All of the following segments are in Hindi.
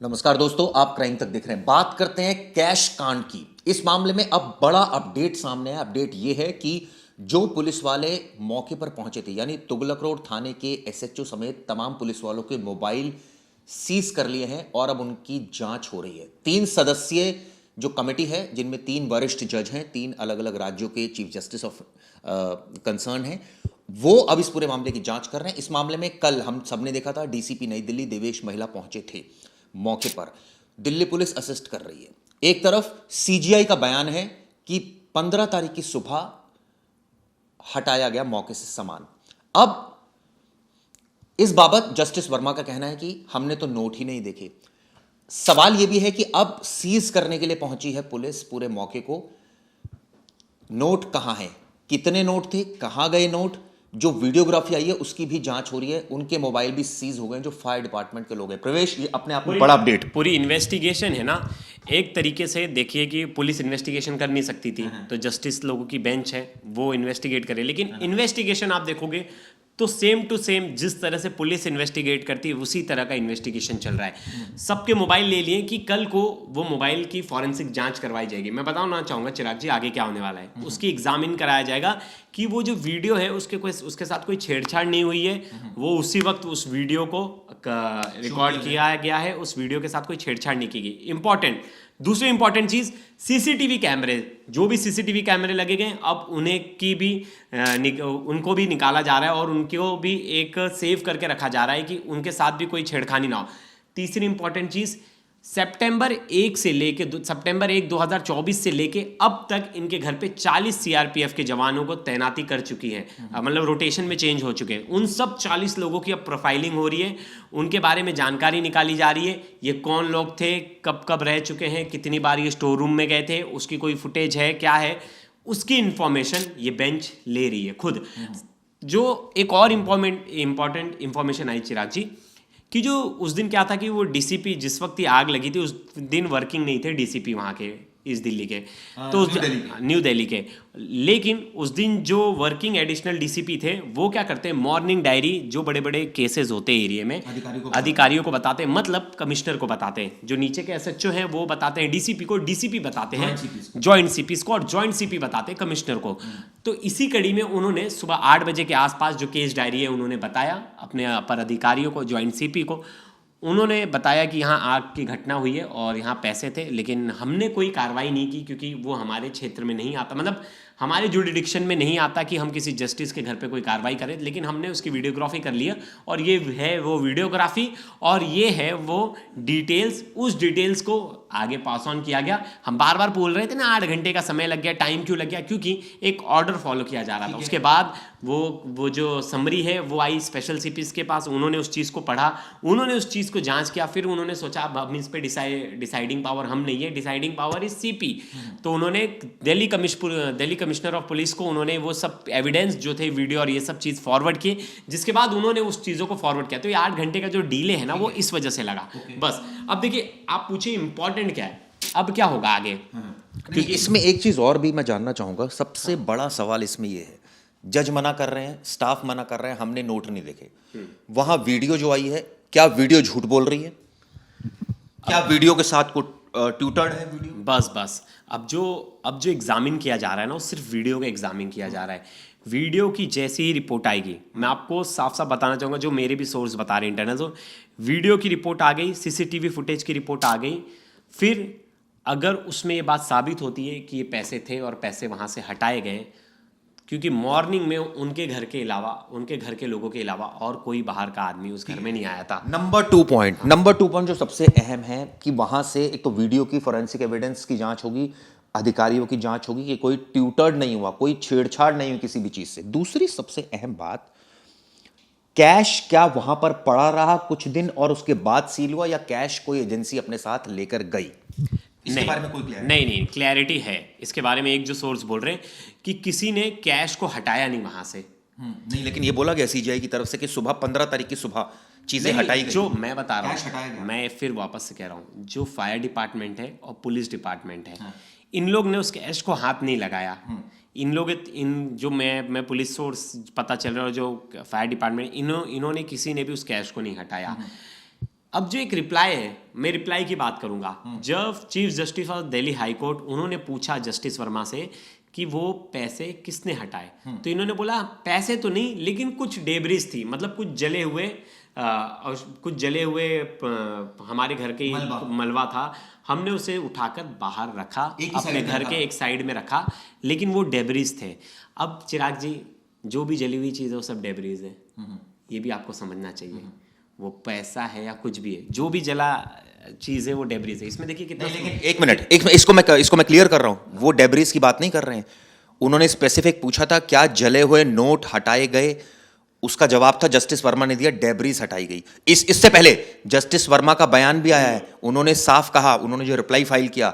नमस्कार दोस्तों, आप क्राइम तक देख रहे हैं। बात करते हैं कैश कांड की। इस मामले में अब बड़ा अपडेट सामने है। अपडेट ये है कि जो पुलिस वाले मौके पर पहुंचे थे, यानी तुगलक रोड थाने के एसएचओ समेत तमाम पुलिस वालों के मोबाइल सीज कर लिए हैं और अब उनकी जांच हो रही है। 3 सदस्यीय जो कमेटी है, जिनमें 3 वरिष्ठ जज हैं, 3 अलग अलग राज्यों के चीफ जस्टिस ऑफ कंसर्न हैं, वो अब इस पूरे मामले की जांच कर रहे हैं। इस मामले में कल हम सबने देखा था, डीसीपी नई दिल्ली देवेश महिला पहुंचे थे मौके पर। दिल्ली पुलिस असिस्ट कर रही है। एक तरफ सीजीआई का बयान है कि 15 तारीख की सुबह हटाया गया मौके से सामान। अब इस बाबत जस्टिस वर्मा का कहना है कि हमने तो नोट ही नहीं देखे। सवाल यह भी है कि अब सीज करने के लिए पहुंची है पुलिस पूरे मौके को, नोट कहां है, कितने नोट थे, कहां गए नोट। जो वीडियोग्राफी आई है उसकी भी जांच हो रही है। उनके मोबाइल भी सीज हो गए जो फायर डिपार्टमेंट के लोग हैं। प्रवेश, ये अपने आप में बड़ा अपडेट। पूरी इन्वेस्टिगेशन है ना। एक तरीके से देखिए कि पुलिस इन्वेस्टिगेशन कर नहीं सकती थी, तो जस्टिस लोगों की बेंच है, वो इन्वेस्टिगेट करे। लेकिन इन्वेस्टिगेशन आप देखोगे तो सेम टू सेम जिस तरह से पुलिस इन्वेस्टिगेट करती है उसी तरह का इन्वेस्टिगेशन चल रहा है। सबके मोबाइल ले लिए कि कल को वो मोबाइल की फॉरेंसिक जांच करवाई जाएगी। मैं बताना चाहूँगा चिराग जी, आगे क्या होने वाला है। उसकी एग्जामिन कराया जाएगा कि वो जो वीडियो है उसके साथ कोई छेड़छाड़ नहीं हुई है। वो उसी वक्त उस वीडियो को रिकॉर्ड किया गया है, उस वीडियो के साथ कोई छेड़छाड़ नहीं की गई। इंपॉर्टेंट, दूसरी इंपॉर्टेंट चीज, सीसीटीवी कैमरे, जो भी सीसीटीवी कैमरे लगे गए अब उन्हें की भी उनको भी निकाला जा रहा है और उनको भी एक सेव करके रखा जा रहा है कि उनके साथ भी कोई छेड़खानी ना हो। तीसरी इंपॉर्टेंट चीज, सितंबर 1 2024 से लेके अब तक इनके घर पे 40 सीआरपीएफ के जवानों को तैनाती कर चुकी है। मतलब रोटेशन में चेंज हो चुके हैं। उन सब 40 लोगों की अब प्रोफाइलिंग हो रही है, उनके बारे में जानकारी निकाली जा रही है। ये कौन लोग थे, कब कब रह चुके हैं, कितनी बार ये स्टोर रूम में गए थे, उसकी कोई फुटेज है, क्या है, उसकी इंफॉर्मेशन ये बेंच ले रही है खुद। जो एक और इंपॉर्टेंट इंफॉर्मेशन आई चिराग जी, कि जो उस दिन क्या था कि वो डीसीपी, जिस वक्त ये आग लगी थी उस दिन वर्किंग नहीं थे डीसीपी वहाँ के, इस दिल्ली के, तो न्यू दिल्ली के। लेकिन उस दिन जो वर्किंग एडिशनल डीसीपी थे वो क्या करते हैं, मॉर्निंग डायरी, जो बड़े बड़े केसेस होते हैं एरिया में, अधिकारियों को बताते हैं, मतलब कमिश्नर को बताते हैं। जो नीचे के एसएचओ हैं वो बताते हैं डीसीपी को, डीसीपी बताते हैं जॉइंट सीपीस को, और जॉइंट सीपी बताते हैं कमिश्नर को। तो इसी कड़ी में उन्होंने सुबह 8 बजे के आसपास जो केस डायरी है उन्होंने बताया अपने अपर अधिकारियों को, जॉइंट सीपी को। उन्होंने बताया कि यहाँ आग की घटना हुई है और यहाँ पैसे थे, लेकिन हमने कोई कार्रवाई नहीं की क्योंकि वो हमारे क्षेत्र में नहीं आता, मतलब हमारे जुरिडिक्शन में नहीं आता कि हम किसी जस्टिस के घर पे कोई कार्रवाई करें। लेकिन हमने उसकी वीडियोग्राफी कर लिया और ये है वो वीडियोग्राफी और ये है वो डिटेल्स। उस डिटेल्स को आगे पास ऑन किया गया। हम बार बार बोल रहे थे ना 8 घंटे का समय लग गया, टाइम क्यों लग गया, क्योंकि एक ऑर्डर फॉलो किया जा रहा था। उसके बाद वो जो समरी है वो आई स्पेशल सीपीस के पास, उन्होंने उस चीज़ को पढ़ा, उन्होंने उस चीज़ को जांच किया, फिर उन्होंने सोचा अब इस पे डिसाइडिंग पावर हम नहीं है, डिसाइडिंग पावर इज सीपी। तो उन्होंने दिल्ली कमिश्नर ऑफ पुलिस को उन्होंने वो सब एविडेंस जो थे, वीडियो और ये सब चीज़ फॉरवर्ड किए, जिसके बाद उन्होंने उस चीज़ों को फॉरवर्ड किया। तो ये 8 घंटे का जो डिले है ना वो इस वजह से लगा। बस अब देखिए, आप पूछिए इंपॉर्टेंट क्या है, अब क्या होगा आगे। क्योंकि इसमें एक चीज और भी मैं जानना चाहूंगा। सबसे बड़ा सवाल इसमें यह है, जज मना कर रहे हैं, स्टाफ मना कर रहे हैं, हमने नोट नहीं देखे। वहां वीडियो जो आई है, क्या वीडियो झूठ बोल रही है? क्या वीडियो के साथ को ट्यूटर्ड है वीडियो? बस अब जो एग्जामिन किया जा रहा है ना, वो सिर्फ वीडियो का एग्जामिन किया जा रहा है। वीडियो की जैसी ही रिपोर्ट आएगी, मैं आपको साफ साफ बताना चाहूँगा, जो मेरे भी सोर्स बता रहे हैं इंटरनल, तो वीडियो की रिपोर्ट आ गई, सीसीटीवी फुटेज की रिपोर्ट आ गई, फिर अगर उसमें ये बात साबित होती है कि ये पैसे थे और पैसे वहाँ से हटाए गए, क्योंकि मॉर्निंग में उनके घर के अलावा, उनके घर के लोगों के अलावा और कोई बाहर का आदमी उस घर में नहीं आया था। नंबर 2 पॉइंट जो सबसे अहम है कि वहां से एक तो वीडियो की फॉरेंसिक एविडेंस की जांच होगी, अधिकारियों की जांच होगी कि कोई ट्यूटर्ड नहीं हुआ, कोई छेड़छाड़ नहीं हुई किसी भी चीज से। दूसरी सबसे अहम बात, कैश क्या वहां पर पड़ा रहा कुछ दिन और उसके बाद सील हुआ, या कैश कोई एजेंसी अपने साथ लेकर गई? इसके बारे में कोई नहीं, क्लैरिटी है इसके बारे में। एक जो सोर्स बोल रहे हैं कि किसी ने कैश को हटाया नहीं वहां से। नहीं, लेकिन ये बोला गया सीजीआई की तरफ से कि सुबह 15 तारीख की सुबह चीजें हटाई गई। जो मैं बता रहा हूँ, मैं फिर वापस से कह रहा हूँ, जो फायर डिपार्टमेंट है और पुलिस डिपार्टमेंट है, इन लोग ने उस कैश को हाथ नहीं लगाया। जो मैं पुलिस सोर्स पता चल रहा है, जो फायर डिपार्टमेंट, इन्होंने किसी ने भी उस कैश को नहीं हटाया। अब जो एक रिप्लाई है, मैं रिप्लाई की बात करूंगा। जब chief justice of Delhi high court उन्होंने पूछा जस्टिस वर्मा से कि वो पैसे किसने हटाए, तो इन्होंने बोला पैसे तो नहीं, लेकिन कुछ डेब्रिस थी, मतलब कुछ जले हुए हमारे घर के मलबा था, हमने उसे उठाकर बाहर रखा, अपने घर के एक साइड में रखा, लेकिन वो डेब्रिस थे। अब चिराग जी, जो भी जली हुई चीज़ है वो सब डेब्रिस है, ये भी आपको समझना चाहिए। वो पैसा है या कुछ भी है, जो भी जला चीज़ है वो डेब्रिस है। इसमें देखिए कितना, लेकिन एक मिनट, इसको मैं क्लियर कर रहा हूं, वो डेब्रिस की बात नहीं कर रहे हैं। उन्होंने स्पेसिफिक पूछा था क्या जले हुए नोट हटाए गए, उसका जवाब था जस्टिस वर्मा ने दिया डेब्रिस हटाई गई। इससे पहले जस्टिस वर्मा का बयान भी आया है, उन्होंने साफ कहा, उन्होंने जो रिप्लाई फाइल किया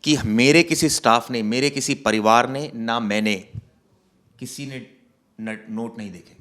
कि मेरे किसी स्टाफ ने, मेरे किसी परिवार ने, ना मैंने, किसी ने नोट नहीं देखे।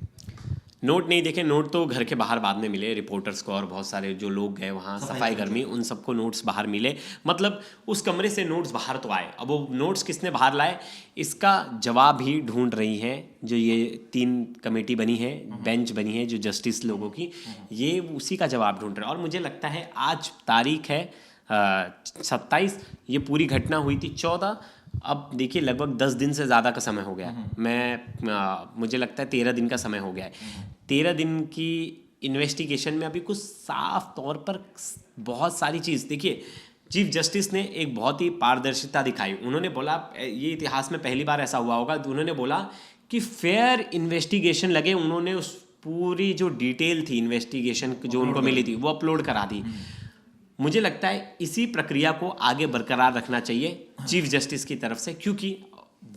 नोट नहीं देखे, नोट तो घर के बाहर बाद में मिले रिपोर्टर्स को, और बहुत सारे जो लोग गए वहाँ सफाई कर्मी, उन सबको नोट्स बाहर मिले, मतलब उस कमरे से नोट्स बाहर तो आए। अब वो नोट्स किसने बाहर लाए, इसका जवाब ही ढूंढ रही है जो ये 3 कमेटी बनी है, बेंच बनी है जो जस्टिस लोगों की, ये उसी का जवाब ढूंढ रहे हैं। और मुझे लगता है आज तारीख है 27, ये पूरी घटना हुई थी 14, अब देखिए लगभग 10 दिन से ज़्यादा का समय हो गया है। मुझे लगता है 13 दिन का समय हो गया है। 13 दिन की इन्वेस्टिगेशन में अभी कुछ साफ तौर पर बहुत सारी चीज़, देखिए चीफ जस्टिस ने एक बहुत ही पारदर्शिता दिखाई। उन्होंने बोला, ये इतिहास में पहली बार ऐसा हुआ होगा, तो उन्होंने बोला कि फेयर इन्वेस्टिगेशन लगे। उन्होंने उस पूरी जो डिटेल थी इन्वेस्टिगेशन जो उनको मिली थी वो अपलोड करा दी। मुझे लगता है इसी प्रक्रिया को आगे बरकरार रखना चाहिए चीफ जस्टिस की तरफ से, क्योंकि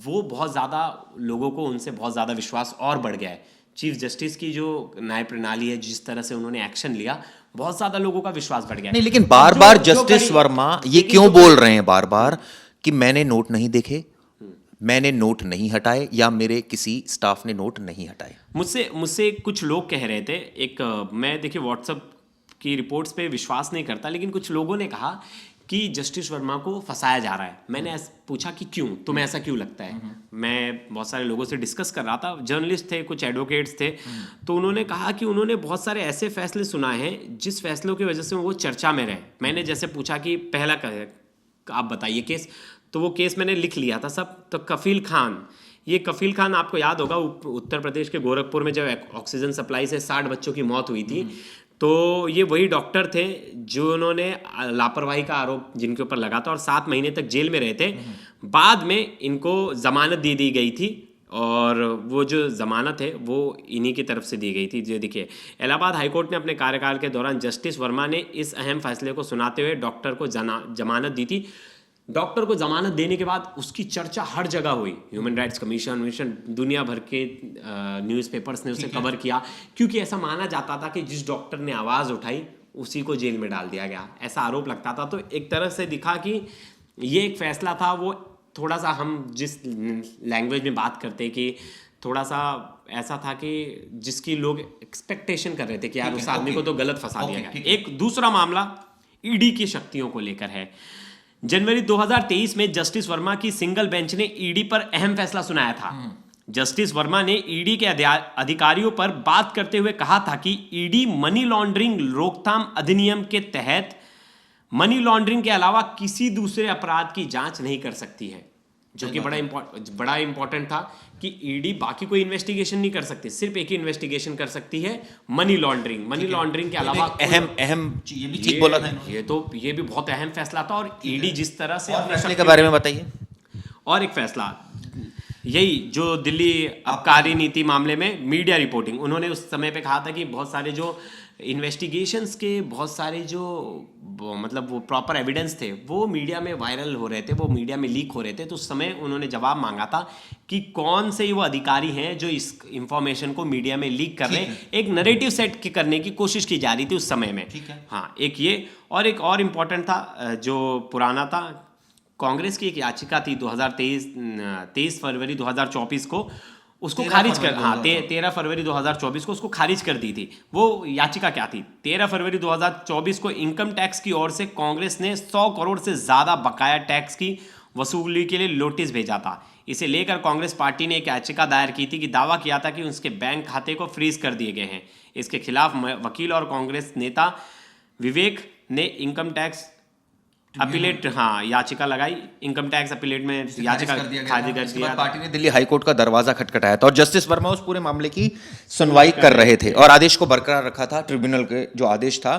वो बहुत ज़्यादा लोगों को उनसे बहुत ज़्यादा विश्वास और बढ़ गया है। चीफ जस्टिस की जो न्याय प्रणाली है, जिस तरह से उन्होंने एक्शन लिया, बहुत ज़्यादा लोगों का विश्वास बढ़ गया। नहीं, लेकिन बार बार जस्टिस वर्मा ये क्यों बोल रहे हैं बार बार कि मैंने नोट नहीं देखे, मैंने नोट नहीं हटाए, या मेरे किसी स्टाफ ने नोट नहीं हटाए? मुझसे कुछ लोग कह रहे थे, मैं देखिए व्हाट्सएप की रिपोर्ट्स पे विश्वास नहीं करता, लेकिन कुछ लोगों ने कहा कि जस्टिस वर्मा को फंसाया जा रहा है। मैंने पूछा कि क्यों, तुम्हें ऐसा क्यों लगता है? मैं बहुत सारे लोगों से डिस्कस कर रहा था, जर्नलिस्ट थे, कुछ एडवोकेट्स थे, तो उन्होंने कहा कि उन्होंने बहुत सारे ऐसे फैसले सुनाए हैं जिस फैसलों की वजह से वो चर्चा में रहे। मैंने जैसे पूछा कि पहला आप बताइए केस, तो वो केस मैंने लिख लिया था सब। तो कफील खान, ये कफील खान आपको याद होगा, उत्तर प्रदेश के गोरखपुर में जब ऑक्सीजन सप्लाई से 60 बच्चों की मौत हुई थी, तो ये वही डॉक्टर थे जो उन्होंने लापरवाही का आरोप जिनके ऊपर लगा था और 7 महीने तक जेल में रहे थे। बाद में इनको जमानत दे दी गई थी, और वो जो जमानत है वो इन्हीं की तरफ से दी गई थी। जो देखिए, इलाहाबाद हाईकोर्ट ने अपने कार्यकाल के दौरान जस्टिस वर्मा ने इस अहम फैसले को सुनाते हुए डॉक्टर को जमानत दी थी। डॉक्टर को जमानत देने के बाद उसकी चर्चा हर जगह हुई, ह्यूमन राइट्स कमीशन, दुनिया भर के न्यूज़पेपर्स ने उसे कवर किया, क्योंकि ऐसा माना जाता था कि जिस डॉक्टर ने आवाज़ उठाई उसी को जेल में डाल दिया गया, ऐसा आरोप लगता था। तो एक तरह से दिखा कि ये एक फैसला था, वो थोड़ा सा, हम जिस लैंग्वेज में बात करते कि थोड़ा सा ऐसा था कि जिसकी लोग एक्सपेक्टेशन कर रहे थे कि यार उस आदमी को तो गलत फंसा दिया गया। एक दूसरा मामला ईडी की शक्तियों को लेकर है। जनवरी 2023 में जस्टिस वर्मा की सिंगल बेंच ने ईडी पर अहम फैसला सुनाया था। जस्टिस वर्मा ने ईडी के अधिकारियों पर बात करते हुए कहा था कि ईडी मनी लॉन्ड्रिंग रोकथाम अधिनियम के तहत मनी लॉन्ड्रिंग के अलावा किसी दूसरे अपराध की जांच नहीं कर सकती है, जो कि बड़ा इंपॉर्टेंट था कि ईडी बाकी कोई इन्वेस्टिगेशन नहीं कर सकती, सिर्फ एक ही इन्वेस्टिगेशन कर सकती है, मनी लॉन्ड्रिंग के अलावा। अहम ये भी ठीक बोला था, ये भी बहुत अहम फैसला था। और ईडी जिस तरह से फैसले के बारे में बताइए। और एक फैसला यही जो दिल्ली आबकारी नीति मामले में मीडिया रिपोर्टिंग, उन्होंने उस समय पे कहा था कि बहुत सारे जो इन्वेस्टिगेशंस के बहुत सारे जो मतलब वो प्रॉपर एविडेंस थे वो मीडिया में वायरल हो रहे थे, वो मीडिया में लीक हो रहे थे। तो उस समय उन्होंने जवाब मांगा था कि कौन से वो अधिकारी हैं जो इस इंफॉर्मेशन को मीडिया में लीक कर रहे हैं। एक नैरेटिव सेट करने की कोशिश की जा रही थी उस समय में। हाँ, एक ये, और एक और इम्पॉर्टेंट था जो पुराना था, कांग्रेस की एक याचिका थी 23 फरवरी 2024 को, उसको खारिज कर, हाँ 13 फरवरी 2024 को उसको खारिज कर दी थी। वो याचिका क्या थी? 13 फरवरी 2024 को इनकम टैक्स की ओर से कांग्रेस ने 100 करोड़ से ज़्यादा बकाया टैक्स की वसूली के लिए नोटिस भेजा था। इसे लेकर कांग्रेस पार्टी ने एक याचिका दायर की थी कि दावा किया था कि उसके बैंक खाते को फ्रीज कर दिए गए हैं। इसके खिलाफ वकील और कांग्रेस नेता विवेक ने इनकम टैक्स अपीलेट याचिका लगाई, इनकम टैक्स अपीलेट में याचिका खारिज कर दिया। पार्टी ने दिल्ली हाईकोर्ट का दरवाजा खटखटाया था और जस्टिस वर्मा उस पूरे मामले की सुनवाई कर रहे थे और आदेश को बरकरार रखा था। ट्रिब्यूनल के जो आदेश था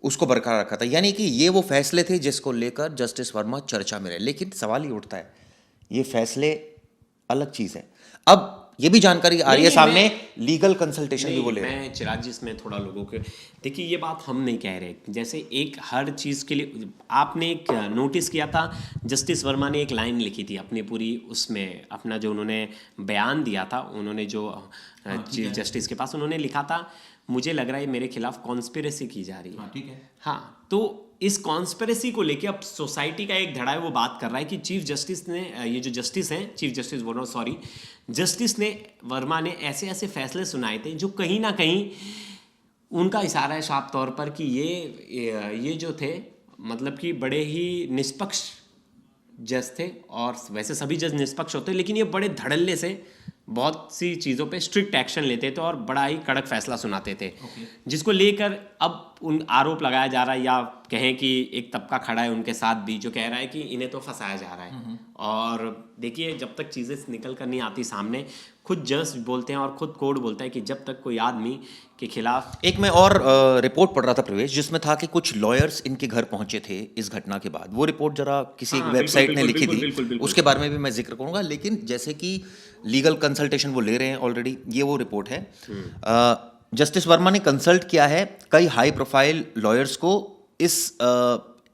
उसको बरकरार रखा था, यानी कि ये वो फैसले थे जिसको लेकर जस्टिस वर्मा चर्चा में रहे। लेकिन सवाल ये उठता है, ये फैसले अलग चीज है। अब ये भी जानकारी आ रही है सामने, लीगल कंसल्टेशन भी बोले। मैं चिराग जी इसमें थोड़ा लोगों के, देखिए ये बात हम नहीं कह रहे, जैसे एक हर चीज़ के लिए आपने एक नोटिस किया था, जस्टिस वर्मा ने एक लाइन लिखी थी अपनी पूरी उसमें, अपना जो उन्होंने बयान दिया था, उन्होंने जो चीफ जस्टिस के पास उन्होंने लिखा था, मुझे लग रहा है मेरे खिलाफ कॉन्स्पिरेसी की जा रही है। ठीक है। हाँ, तो इस कॉन्स्पिरेसी को लेके अब सोसाइटी का एक धड़ा है वो बात कर रहा है कि चीफ जस्टिस ने, ये जो जस्टिस हैं, चीफ जस्टिस बोल रहा हूँ सॉरी, जस्टिस ने वर्मा ने ऐसे ऐसे फैसले सुनाए थे जो कहीं ना कहीं उनका इशारा है साफ तौर पर कि ये जो थे मतलब कि बड़े ही निष्पक्ष जज थे, और वैसे सभी जज निष्पक्ष होते हैं, लेकिन ये बड़े धड़ल्ले से बहुत सी चीज़ों पे स्ट्रिक्ट एक्शन लेते थे और बड़ा ही कड़क फैसला सुनाते थे। जिसको लेकर अब उन आरोप लगाया जा रहा है, या कहें कि एक तबका खड़ा है उनके साथ भी जो कह रहा है कि इन्हें तो फंसाया जा रहा है। और देखिए, जब तक चीज़ें निकल कर नहीं आती सामने, खुद जज बोलते हैं और खुद कोर्ट बोलता है कि जब तक कोई आदमी के खिलाफ। एक मैं और रिपोर्ट पढ़ रहा था प्रवेश, जिसमें था कि कुछ लॉयर्स इनके घर पहुंचे थे इस घटना के बाद। वो रिपोर्ट जरा किसी वेबसाइट ने लिखी थी, उसके बारे में भी मैं जिक्र करूंगा। लेकिन जैसे कि लीगल कंसल्टेशन वो ले रहे हैं ऑलरेडी, ये वो रिपोर्ट है। जस्टिस वर्मा ने कंसल्ट किया है कई हाई प्रोफाइल लॉयर्स को इस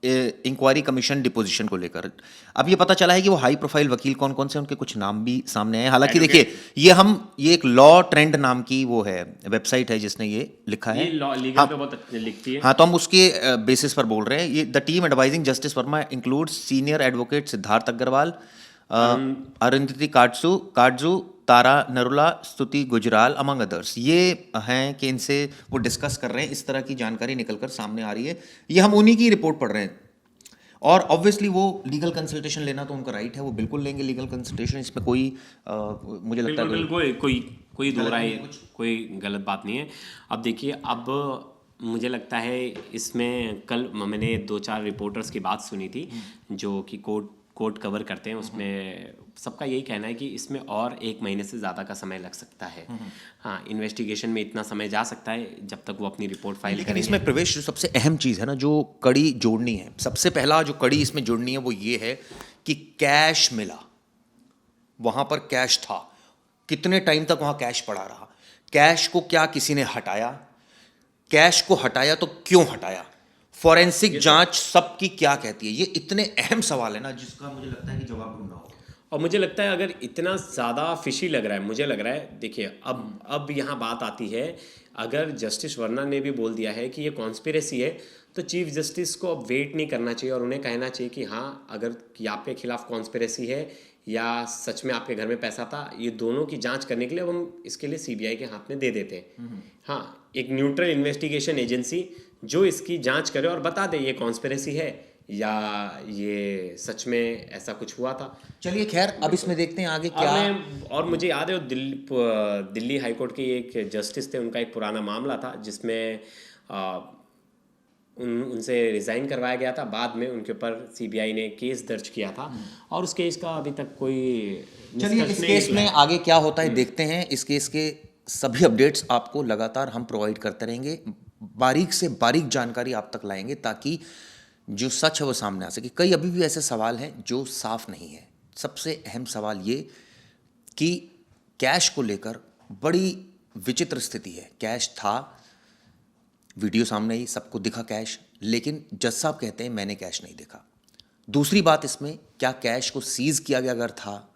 इंक्वायरी कमीशन डिपोजिशन को लेकर। अब ये पता चला है कि वो हाई प्रोफाइल वकील कौन कौन से, उनके कुछ नाम भी सामने आए। हालांकि देखिए, ये एक लॉ ट्रेंड नाम की वो है वेबसाइट है जिसने ये लिखा है, लीगल पे बहुत लिखती है। हाँ, तो हम उसके बेसिस पर बोल रहे हैं। ये the team advising justice Verma includes senior advocate Siddharth Agarwal, Arundhati Katju, Tara Narula, Stuti Gujral among others. ये हैं कि इनसे वो डिस्कस कर रहे हैं, इस तरह की जानकारी निकलकर सामने आ रही है। ये हम उन्हीं की रिपोर्ट पढ़ रहे हैं, और ऑब्वियसली वो लीगल कंसल्टेशन लेना तो उनका राइट है, वो बिल्कुल लेंगे लीगल कंसल्टेशन। इसमें कोई मुझे लगता है कोई दो राय, कोई गलत बात नहीं है। अब देखिए, अब मुझे लगता है इसमें कल मैंने 2-4 रिपोर्टर्स की बात सुनी थी जो कि कोर्ट कवर करते हैं, उसमें सबका यही कहना है कि इसमें और 1 महीने से ज़्यादा का समय लग सकता है। हाँ, इन्वेस्टिगेशन में इतना समय जा सकता है जब तक वो अपनी रिपोर्ट फाइल करेंगे। लेकिन इसमें प्रवेश जो सबसे अहम चीज़ है ना, जो कड़ी जोड़नी है, सबसे पहला जो कड़ी इसमें जोड़नी है वो ये है कि कैश मिला, वहाँ पर कैश था, कितने टाइम तक वहाँ कैश पड़ा रहा, कैश को क्या किसी ने हटाया, कैश को हटाया तो क्यों हटाया, फॉरेंसिक जांच सबकी क्या कहती है। ये इतने अहम सवाल है ना जिसका मुझे लगता है कि जवाब ढूंढना होगा। और मुझे लगता है अगर इतना ज़्यादा फिशी लग रहा है, मुझे लग रहा है, देखिए अब यहाँ बात आती है, अगर जस्टिस वर्मा ने भी बोल दिया है कि ये कॉन्स्पिरेसी है, तो चीफ जस्टिस को अब वेट नहीं करना चाहिए और उन्हें कहना चाहिए कि हाँ, अगर आपके खिलाफ कॉन्स्पिरेसी है या सच में आपके घर में पैसा था, ये दोनों की जांच करने के लिए अब हम इसके लिए सीबीआई के हाथ में दे देते हैं। हाँ, एक न्यूट्रल इन्वेस्टिगेशन एजेंसी जो इसकी जांच करे और बता दे ये कॉन्स्पिरेसी है या ये सच में ऐसा कुछ हुआ था। चलिए खैर, अब इसमें देखते हैं आगे क्या। और मुझे याद है दिल्ली हाईकोर्ट के एक जस्टिस थे, उनका एक पुराना मामला था जिसमें उनसे रिज़ाइन करवाया गया था, बाद में उनके ऊपर सीबीआई ने केस दर्ज किया था और उस केस का अभी तक कोई। चलिए, इस केस में आगे क्या होता है देखते हैं। इस केस के सभी अपडेट्स आपको लगातार हम प्रोवाइड करते रहेंगे, बारीक से बारीक जानकारी आप तक लाएंगे ताकि जो सच है वो सामने आ सके। कई अभी भी ऐसे सवाल हैं जो साफ नहीं है। सबसे अहम सवाल ये कि कैश को लेकर बड़ी विचित्र स्थिति है। कैश था, वीडियो सामने ही, सबको दिखा कैश, लेकिन जज साहब कहते हैं मैंने कैश नहीं देखा। दूसरी बात इसमें, क्या कैश को सीज किया गया? अगर था,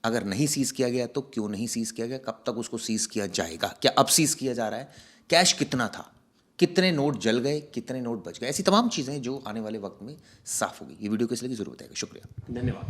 अगर नहीं सीज किया गया तो क्यों नहीं सीज किया गया, कब तक उसको सीज किया जाएगा, क्या अब सीज किया जा रहा है, कैश कितना था, कितने नोट जल गए, कितने नोट बच गए, ऐसी तमाम चीज़ें जो आने वाले वक्त में साफ होगी। ये वीडियो किस लिए की जरूरत है। शुक्रिया, धन्यवाद।